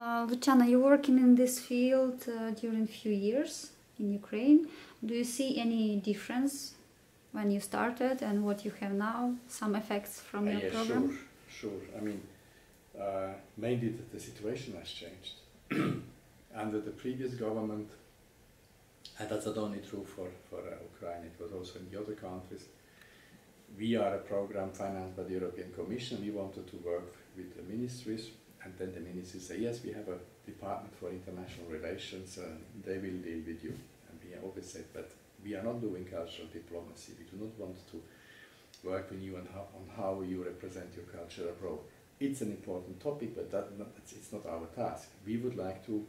Lучano, you're working in this field during a few years in Ukraine. Do you see any difference when you started and what you have now? Some effects from your program? Sure. I mean, mainly the situation has changed. Under the previous government, and that's not only true for Ukraine, it was also in the other countries. We are a program financed by the European Commission. We wanted to work with the ministries, and then the ministries say, yes, we have a department for international relations, they will deal with you. And we always said that we are not doing cultural diplomacy. We do not want to work with you on how you represent your culture abroad. It's an important topic, but it's not our task. We would like to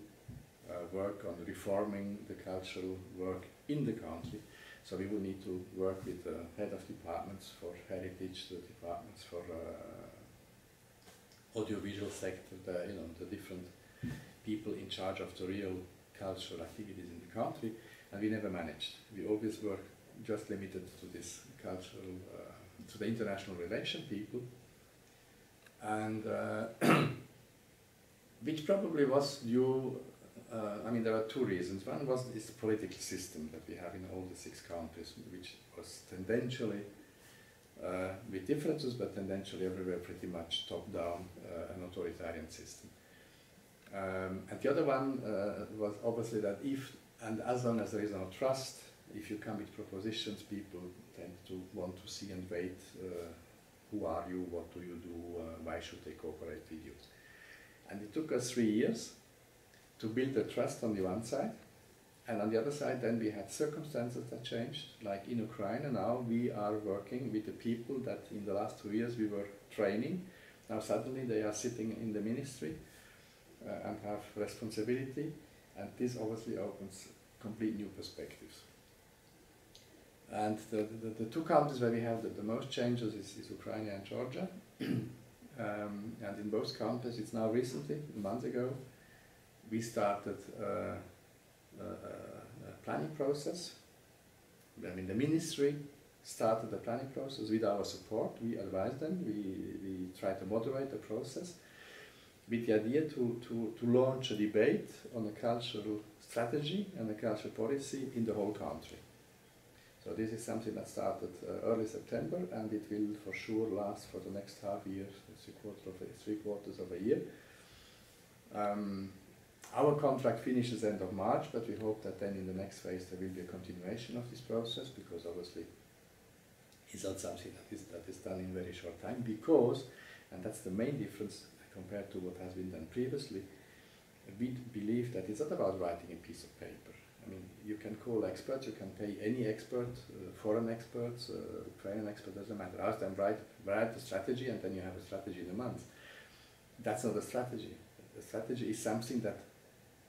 work on reforming the cultural work in the country. So we will need to work with the head of departments for heritage, the departments for audiovisual sector, the different people in charge of the real cultural activities in the country, and we never managed. We always were just limited to this cultural, to the international relation people, and which probably was due. I mean, there are two reasons. One was this political system that we have in all the 6 countries, which was tendentially, with differences, but tendentially everywhere pretty much top-down, an authoritarian system. And the other one was obviously that as long as there is no trust, if you come with propositions, people tend to want to see and wait, who are you, what do you do, why should they cooperate with you? And it took us 3 years to build the trust on the one side, and on the other side then we had circumstances that changed, like in Ukraine, and now we are working with the people that in the last 2 years we were training. Now suddenly they are sitting in the ministry and have responsibility, and this obviously opens complete new perspectives. And the 2 countries where we have the most changes is Ukraine and Georgia, and in both countries it's now recently, a month ago, we started a planning process. I mean, the ministry started the planning process with our support. We advised them, we tried to moderate the process with the idea to launch a debate on a cultural strategy and a cultural policy in the whole country. So this is something that started early September, and it will for sure last for the next half year, 3/4 of a year. Our contract finishes end of March, but we hope that then in the next phase there will be a continuation of this process, because obviously it's not something that is done in very short time, because, and that's the main difference compared to what has been done previously, we believe that it's not about writing a piece of paper. I mean, you can call experts, you can pay any expert, foreign experts, Ukrainian expert, doesn't matter. Ask them, write the strategy, and then you have a strategy in a month. That's not a strategy. The strategy is something that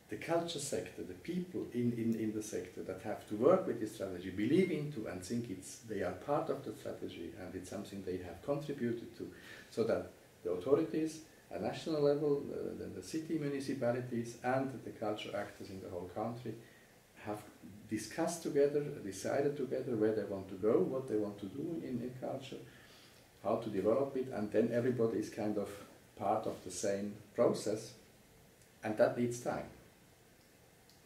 the culture sector, the people in the sector that have to work with this strategy, believe into and think they are part of the strategy, and it's something they have contributed to, so that the authorities at national level, the city municipalities and the culture actors in the whole country have discussed together, decided together where they want to go, what they want to do in culture, how to develop it, and then everybody is kind of part of the same process, and that needs time.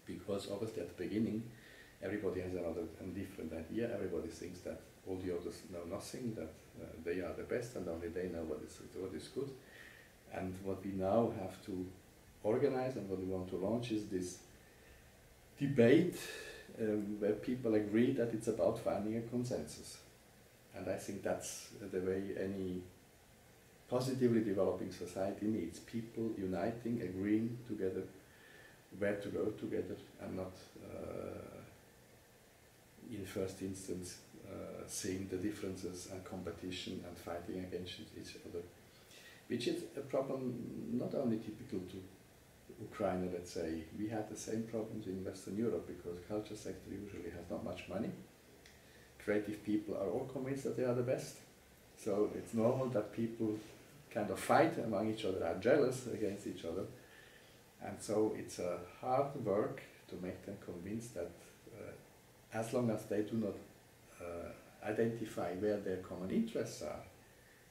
Because obviously at the beginning, everybody has another and different idea. Everybody thinks that all the others know nothing, that they are the best, and only they know what is good. And what we now have to organize and what we want to launch is this debate where people agree that it's about finding a consensus. And I think that's the way any positively developing society needs. People uniting, agreeing together where to go together, and not in first instance seeing the differences and competition and fighting against each other, which is a problem not only typical to Ukraine, let's say. We had the same problems in Western Europe, because culture sector usually has not much money. Creative people are all convinced that they are the best, so it's normal that people kind of fight among each other, are jealous against each other. And so it's a hard work to make them convinced that as long as they do not identify where their common interests are,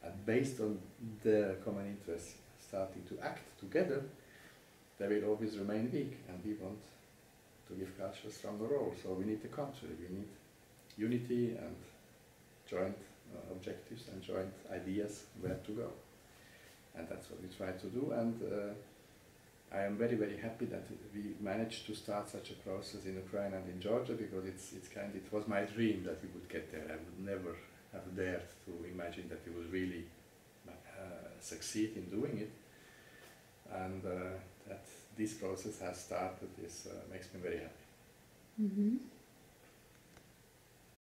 and based on their common interests starting to act together, they will always remain weak, and we want to give culture a stronger role. So we need the contrary. We need unity and joint objectives and joint ideas where to go. And that's what we try to do. And I am very, very happy that we managed to start such a process in Ukraine and in Georgia, because it was my dream that we would get there. I would never have dared to imagine that we would really succeed in doing it. And that this process has started makes me very happy. Mm-hmm.